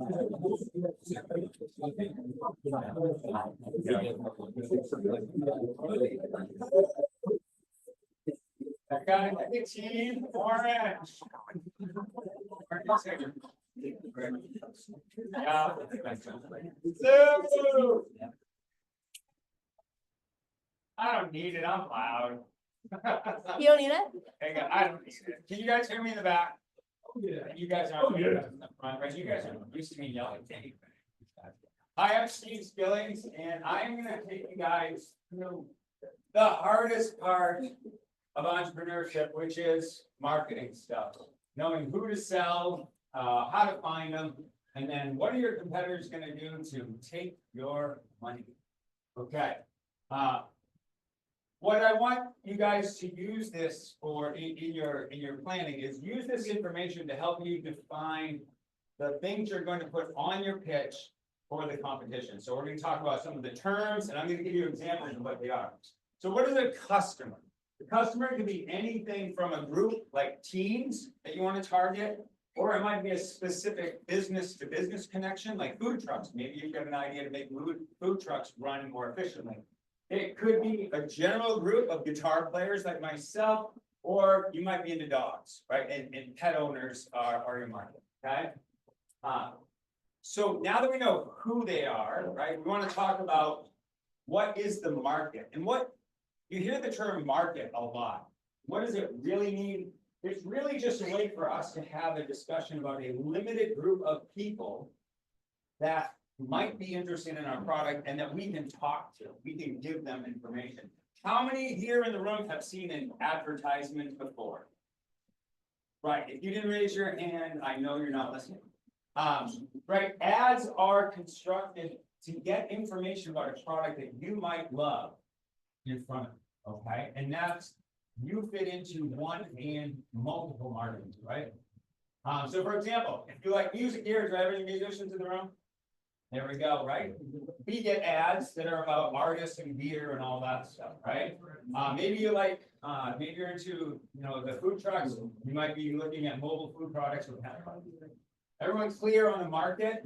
I got a team orange. Yeah. Blue. I don't need it. I'm loud. You don't need it? Hey, I don't need it. Can you guys hear me in the back? You guys aren't in the front, right? You guys are used to me yelling. Hi, I'm Steve Skillings, and I'm going to take you guys through the hardest part of entrepreneurship, which is marketing stuff. Knowing who to sell, how to find them, and then what are your competitors going to do to take your money? Okay. What I want you guys to use this for in your planning is use this information to help you define the things you're going to put on your pitch for the competition. So we're going to talk about some of the terms, and I'm going to give you examples of what they are. So what is a customer? The customer can be anything from a group like teens that you want to target, or it might be a specific business to business connection like food trucks. Maybe you've got an idea to make food trucks run more efficiently. It could be a general group of guitar players like myself, or you might be into dogs, right? And pet owners are your market, okay? So now that we know who they are, right, we want to talk about what is the market. And what you hear the term market a lot. What does it really mean? It's really just a way for us to have a discussion about a limited group of people that might be interested in our product and that we can talk to. We can give them information. How many here in the room have seen an advertisement before? Right, if you didn't raise your hand, I know you're not listening. Right, ads are constructed to get information about a product that you might love in front of you, okay? And that's, you fit into one and multiple markets, right? So for example, if you like music here, do I have any musicians in the room? There we go, right? We get ads that are about artists and beer and all that stuff, right? Maybe you like, maybe you're into, the food trucks. You might be looking at mobile food products with everyone's clear on the market,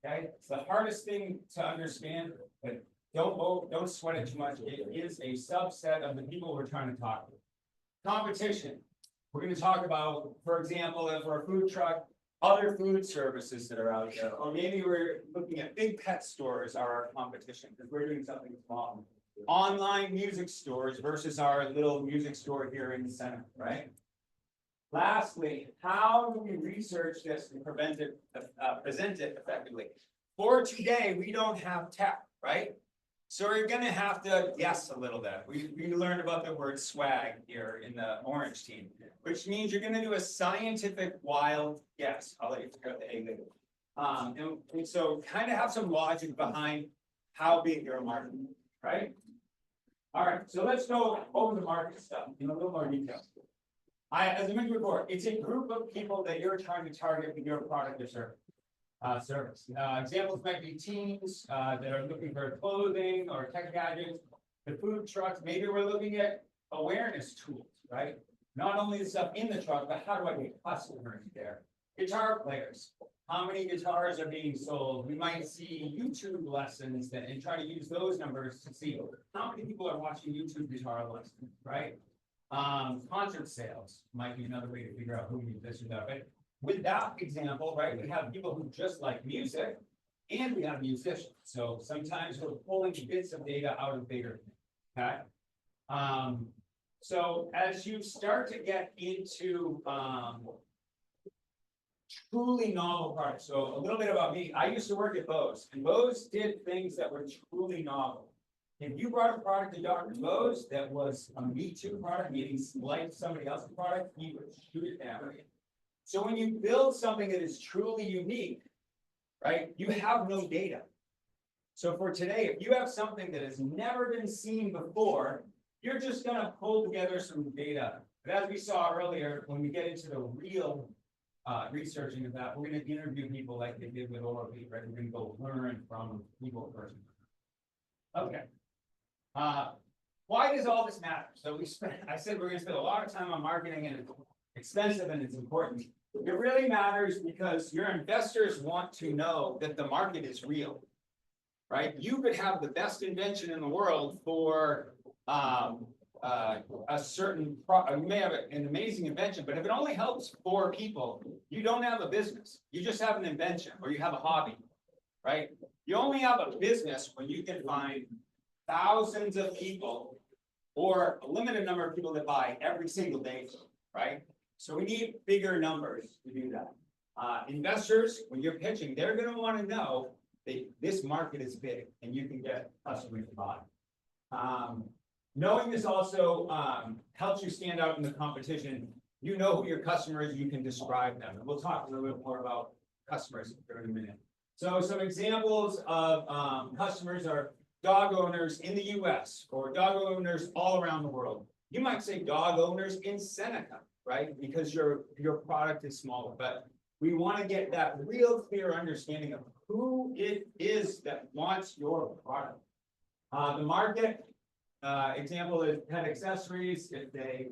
okay? It's the hardest thing to understand, but don't sweat it too much. It is a subset of the people we're trying to talk to. Competition. We're going to talk about, for example, if we're a food truck, other food services that are out there, or maybe we're looking at big pet stores are our competition because we're doing something small. Online music stores versus our little music store here in the center, right? Lastly, how do we research this and present it effectively? For today, we don't have tech, right? So we're going to have to guess a little bit. We learned about the word swag here in the orange team, which means you're going to do a scientific wild guess. I'll let you figure out the A later. And so kind of have some logic behind how big your market is, right? All right, so let's go over the market stuff in a little more detail. As I mentioned before, it's a group of people that you're trying to target with your product or service. Examples might be teens that are looking for clothing or tech gadgets. The food trucks, maybe we're looking at awareness tools, right? Not only the stuff in the truck, but how do I get customers there? Guitar players, how many guitars are being sold? We might see YouTube lessons and try to use those numbers to see how many people are watching YouTube guitar lessons, right? Concert sales might be another way to figure out who needs this or that. But with that example, right, we have people who just like music and we have musicians. So sometimes we're pulling bits of data out of bigger things, okay? So as you start to get into truly novel products, so a little bit about me, I used to work at Bose, and Bose did things that were truly novel. If you brought a product to Dr. Bose that was a Me Too product, meaning like somebody else's product, he would shoot it down. So when you build something that is truly unique, right, you have no data. So for today, if you have something that has never been seen before, you're just going to pull together some data. But as we saw earlier, when we get into the real researching of that, we're going to interview people like they did with Oral B, right? We're going to go learn from people first. Okay. Why does all this matter? So I said we're going to spend a lot of time on marketing, and it's expensive and it's important. It really matters because your investors want to know that the market is real. Right? You could have the best invention in the world for a certain you may have an amazing invention, but if it only helps 4 people, you don't have a business. You just have an invention or you have a hobby, right? You only have a business when you can find thousands of people or a limited number of people that buy every single day, right? So we need bigger numbers to do that. Investors, when you're pitching, they're going to want to know that this market is big and you can get customers to buy. Knowing this also helps you stand out in the competition. You know who your customer is, you can describe them. And we'll talk a little bit more about customers in a minute. So some examples of customers are dog owners in the US or dog owners all around the world. You might say dog owners in Seneca, right? Because your product is smaller, but we want to get that real clear understanding of who it is that wants your product. The market example is pet accessories. If they,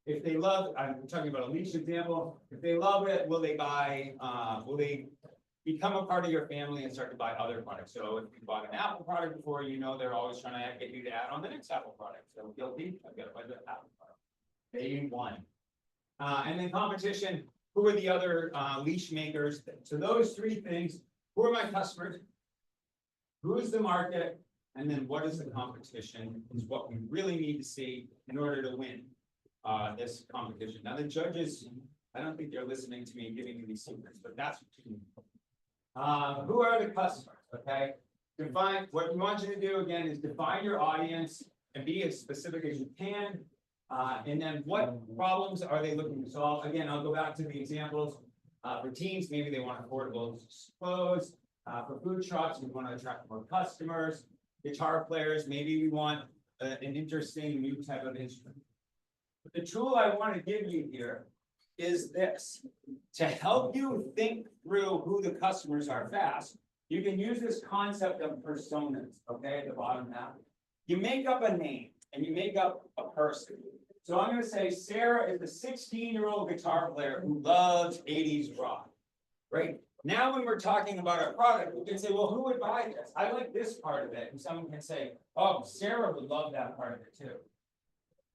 if they love, I'm talking about a leash example. If they love it, will they buy? Will they become a part of your family and start to buy other products? So if you bought an Apple product before, you know they're always trying to get you to add on the next Apple product. So guilty. I've got to buy the Apple product. They won. And then competition. Who are the other leash makers? So those 3 things. Who are my customers? Who is the market? And then what is the competition is what we really need to see in order to win this competition. Now the judges, I don't think they're listening to me and giving me these secrets, but that's what you need. Who are the customers? Okay. Define what we want you to do again is define your audience and be as specific as you can. And then what problems are they looking to solve? Again, I'll go back to the examples. For teens, maybe they want affordable clothes. For food trucks, we want to attract more customers. Guitar players, maybe we want an interesting new type of instrument. But the tool I want to give you here is this. To help you think through who the customers are fast, you can use this concept of personas, okay, at the bottom half. You make up a name and you make up a person. So I'm going to say Sarah is a 16-year-old guitar player who loves 80s rock, right? Now, when we're talking about our product, we can say, well, who would buy this? I like this part of it. And someone can say, oh, Sarah would love that part of it too.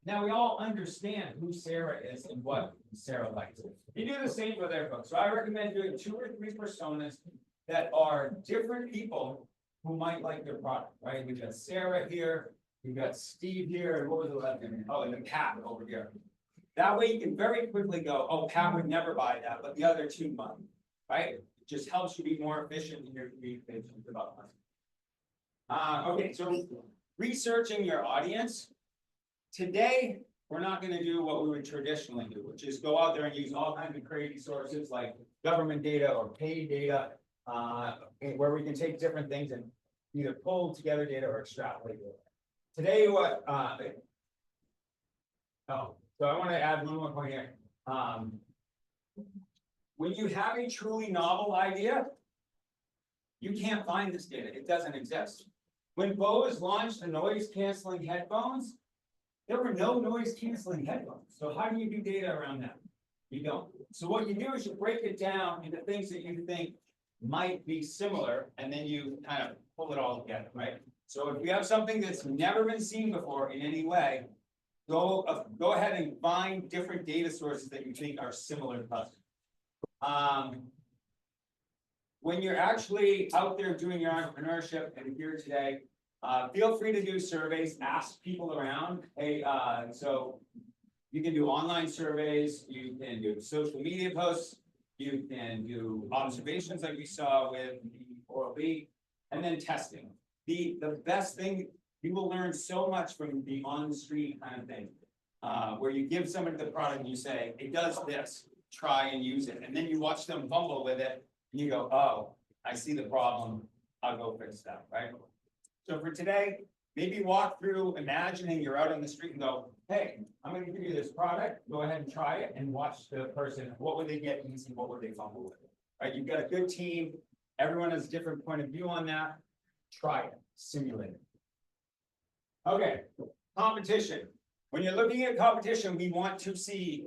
Now, we all understand who Sarah is and what Sarah likes. You do the same with their folks. So I recommend doing 2 or 3 personas that are different people who might like their product, right? We've got Sarah here. We've got Steve here. And what was the left name? Oh, and then Pat over here. That way you can very quickly go, oh, Pat would never buy that, but the other 2 might, right? Just helps you be more efficient in your communications about money. Okay, so researching your audience. Today, we're not going to do what we would traditionally do, which is go out there and use all kinds of crazy sources like government data or paid data, where we can take different things and either pull together data or extrapolate data. Today, so I want to add one more point here. When you have a truly novel idea, you can't find this data. It doesn't exist. When Bose launched the noise-canceling headphones, there were no noise-canceling headphones. So how do you do data around that? You don't. So what you do is you break it down into things that you think might be similar, and then you kind of pull it all together, right? So if you have something that's never been seen before in any way, go ahead and find different data sources that you think are similar to us. When you're actually out there doing your entrepreneurship and here today, feel free to do surveys, ask people around. Hey, so you can do online surveys, you can do social media posts, you can do observations like we saw with the Oral B, and then testing. The best thing, you will learn so much from the on the street kind of thing, where you give somebody the product and you say, it does this. Try and use it, and then you watch them fumble with it, and you go, oh, I see the problem, I'll go fix that, right? So for today, maybe walk through imagining you're out on the street and go, hey, I'm going to give you this product, go ahead and try it, and watch the person, what would they get easy, what would they fumble with, right? You've got a good team, everyone has a different point of view on that, try it, simulate it. Okay, competition. When you're looking at competition, we want to see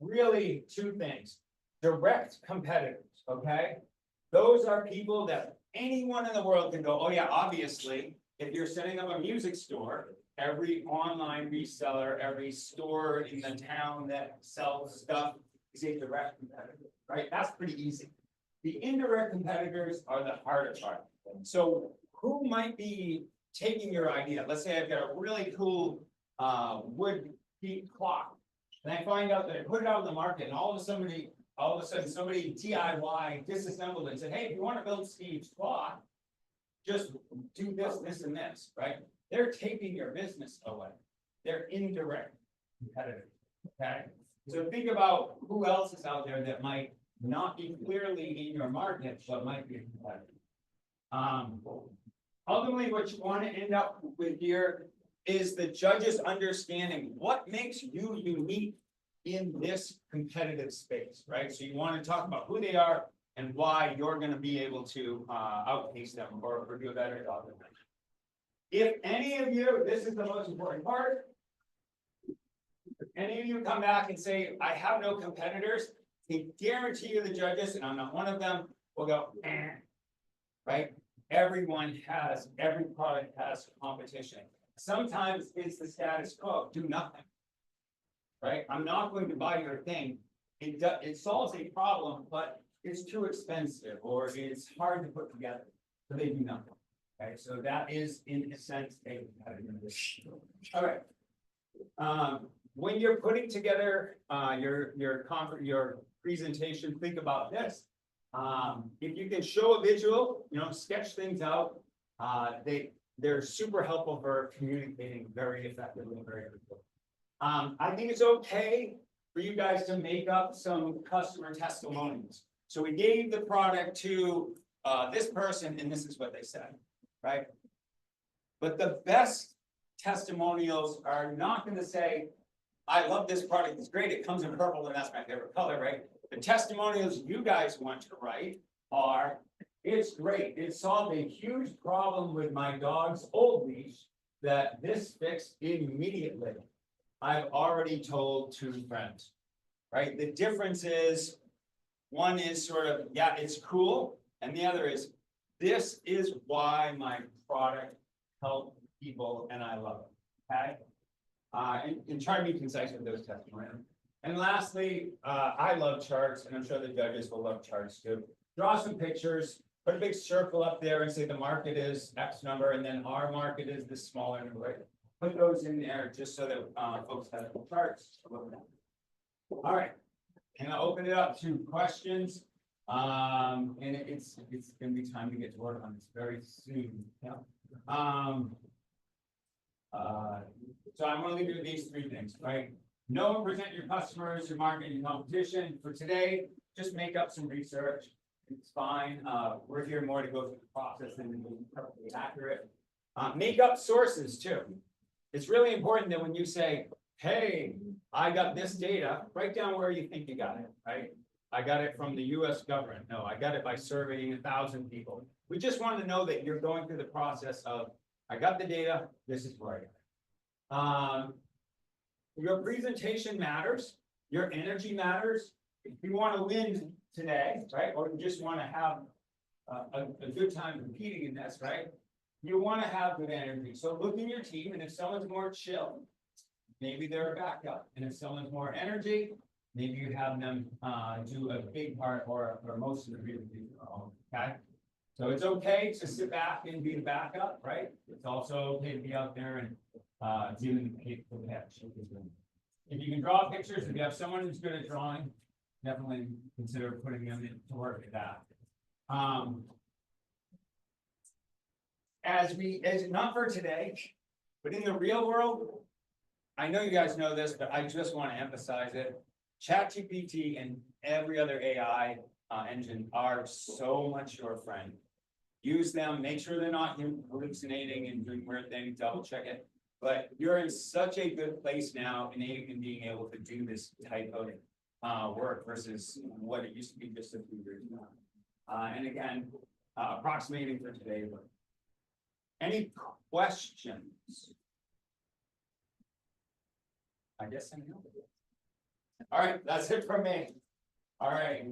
really two things. Direct competitors, okay? Those are people that anyone in the world can go, oh yeah, obviously, if you're setting up a music store, every online reseller, every store in the town that sells stuff is a direct competitor, right? That's pretty easy. The indirect competitors are the harder part. So who might be taking your idea? Let's say I've got a really cool wood beat clock, and I find out that I put it out in the market, and all of a sudden somebody DIY disassembled it and said, hey, if you want to build Steve's clock, just do this, this, and this, right? They're taking your business away. They're indirect competitors, okay? So think about who else is out there that might not be clearly in your market, but might be a competitor. Ultimately, what you want to end up with here is the judges understanding what makes you unique in this competitive space, right? So you want to talk about who they are and why you're going to be able to outpace them or do a better job than them. If any of you, this is the most important part, if any of you come back and say, I have no competitors, I guarantee you the judges, and I'm not one of them, will go, right? Every product has competition. Sometimes it's the status quo, do nothing, right? I'm not going to buy your thing. It solves a problem, but it's too expensive or it's hard to put together, so they do nothing. Okay, so that is in a sense a competitor. All right. When you're putting together your presentation, think about this. If you can show a visual, sketch things out, they're super helpful for communicating very effectively and very quickly. I think it's okay for you guys to make up some customer testimonials. So we gave the product to this person, and this is what they said, right? But the best testimonials are not going to say, I love this product, it's great, it comes in purple, and that's my favorite color, right? The testimonials you guys want to write are, it's great, it solved a huge problem with my dog's old leash that this fixed immediately. I've already told 2 friends, right? The difference is, one is sort of, yeah, it's cool, and the other is, this is why my product helped people and I love it, okay? And try to be concise with those testimonials. And lastly, I love charts, and I'm sure the judges will love charts too. Draw some pictures, put a big circle up there and say the market is X number, and then our market is this smaller number, right? Put those in there just so that folks have charts to look at. All right, and I'll open it up to questions. And it's gonna be time to get to work on this very soon. Yeah. So I'm gonna leave you with these 3 things, right? Know and present your customers, your market, and competition. For today, just make up some research. It's fine. We're here more to go through the process than to be perfectly accurate. Make up sources too. It's really important that when you say, hey, I got this data, write down where you think you got it, right? I got it from the US government. No, I got it by surveying 1,000 people. We just want to know that you're going through the process of, I got the data, this is where I got it. Your presentation matters, your energy matters. If you want to win today, right, or you just want to have a good time competing in this, right, you want to have good energy. So look in your team, and if someone's more chill, maybe they're a backup. And if someone's more energy, maybe you have them do a big part or most of the presentation. Okay, so it's okay to sit back and be the backup, right? It's also okay to be out there and doing the pitch. If you can draw pictures, if you have someone who's good at drawing, definitely consider putting them to work at that. As not for today, but in the real world, I know you guys know this, but I just want to emphasize it. ChatGPT and every other AI engine are so much your friend. Use them, make sure they're not hallucinating and doing weird things, double check it. But you're in such a good place now in being able to do this type of work versus what it used to be just a few years ago. And again, approximating for today. Any questions? I guess I know. All right, that's it from me. All right.